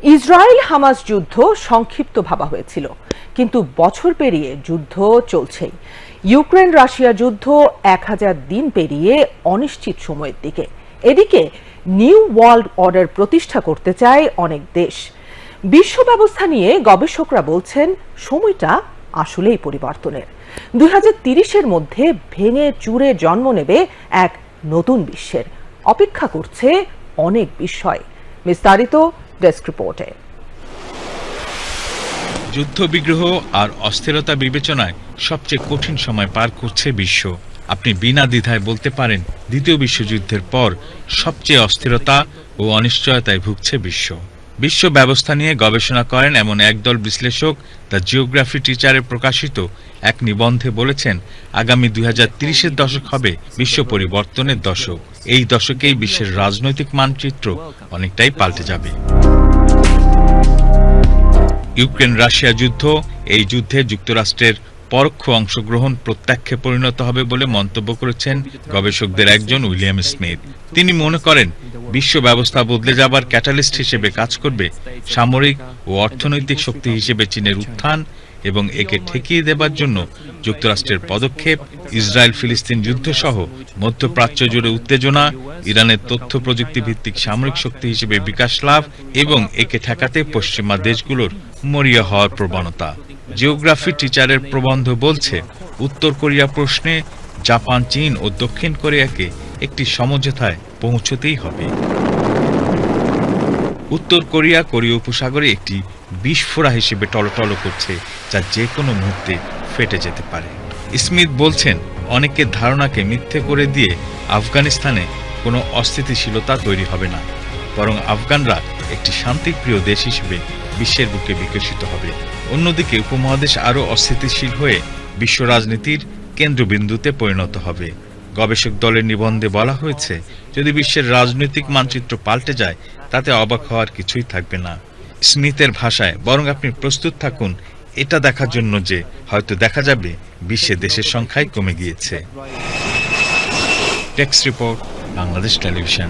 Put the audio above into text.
Israel Hamas যুদ্ধ সংক্ষিপ্ত ভাবা হয়েছিল, কিন্তু বছর পেরিয়ে যুদ্ধ চলছেই। ইউক্রেন রাশিয়া যুদ্ধ 1000 দিন পেরিয়ে অনিশ্চিত সময়ের দিকে। এদিকে নিউ ওয়ার্ল্ড অর্ডার প্রতিষ্ঠা করতে চায় অনেক দেশ। বিশ্ব ব্যবস্থা নিয়ে গবেষকরা বলছেন সময়টা আসলেই পরিবর্তনের। 2030-এর মধ্যে ভেঙে চুরে জন্ম নেবে এক নতুন বিশ্বের। অপেক্ষা করছে অনেক বিষয়। বিস্তারিত ডেস্ক রিপোর্টে। যুদ্ধবিগ্রহ আর অস্থিরতা বিবেচনায় সবচেয়ে কঠিন সময় পার করছে বিশ্ব। আপনি বিনা দ্বিধায় বলতে পারেন, দ্বিতীয় বিশ্বযুদ্ধের পর সবচেয়ে অস্থিরতা ও অনিশ্চয়তায় ভুগছে বিশ্ব। বিশ্ব ব্যবস্থা নিয়ে গবেষণা করেন এমন একদল বিশ্লেষক দ্য জিওগ্রাফি টিচারে প্রকাশিত এক নিবন্ধে বলেছেন, আগামী 2030-এর দশক হবে বিশ্ব পরিবর্তনের দশক। এই দশকেই বিশ্বের রাজনৈতিক মানচিত্র অনেকটাই পাল্টে যাবে। ইউক্রেন রাশিয়া যুদ্ধ, এই যুদ্ধে যুক্তরাষ্ট্রের পরোক্ষ অংশগ্রহণ প্রত্যাখ্যে পরিণত হবে বলে মন্তব্য করেছেন গবেষকদের একজন উইলিয়াম স্মিথ। তিনি মনে করেন, বিশ্ব ব্যবস্থা বদলে যাবার ক্যাটালিস্ট হিসেবে কাজ করবে সামরিক ও অর্থনৈতিক শক্তি হিসেবে চীনের উত্থান এবং একে ঠেকিয়ে দেবার জন্য যুক্তরাষ্ট্রের পদক্ষেপ, ইসরায়েল ফিলিস্তিন যুদ্ধ সহ মধ্যপ্রাচ্য জুড়ে উত্তেজনা, ইরানের তথ্য প্রযুক্তি ভিত্তিক সামরিক শক্তি হিসেবে বিকাশ লাভ এবং একে ঠেকাতে পশ্চিমা দেশগুলোর মরিয়া হওয়ার প্রবণতা। জিওগ্রাফি টিচারের প্রবন্ধ বলছে, উত্তর কোরিয়া প্রশ্নে জাপান, চীন ও দক্ষিণ কোরিয়াকে একটি সমঝোতায় পৌঁছতেই হবে। উত্তর কোরিয়া কোরীয় উপসাগরে একটি বিস্ফোরা হিসেবে টলটল করছে, যা যে কোনো মুহূর্তে ফেটে যেতে পারে। স্মিথ বলছেন, অনেকের ধারণাকে মিথ্যে করে দিয়ে আফগানিস্তানে কোনো অস্থিতিশীলতা তৈরি হবে না, বরং আফগানরা একটি শান্তিপ্রিয় দেশ হিসেবে বিশ্বের বুকে বিকশিত হবে। অন্যদিকে উপমহাদেশ আরও অস্থিতিশীল হয়ে বিশ্ব রাজনীতির কেন্দ্রবিন্দুতে পরিণত হবে। গবেষক দলের নিবন্ধে বলা হয়েছে, যদি বিশ্বের রাজনৈতিক মানচিত্র পাল্টে যায়, তাতে অবাক হওয়ার কিছুই থাকবে না। স্মিথের ভাষায়, বরং আপনি প্রস্তুত থাকুন এটা দেখার জন্য যে হয়তো দেখা যাবে বিশ্বে দেশের সংখ্যাই কমে গিয়েছে। Text report, Bangladesh television.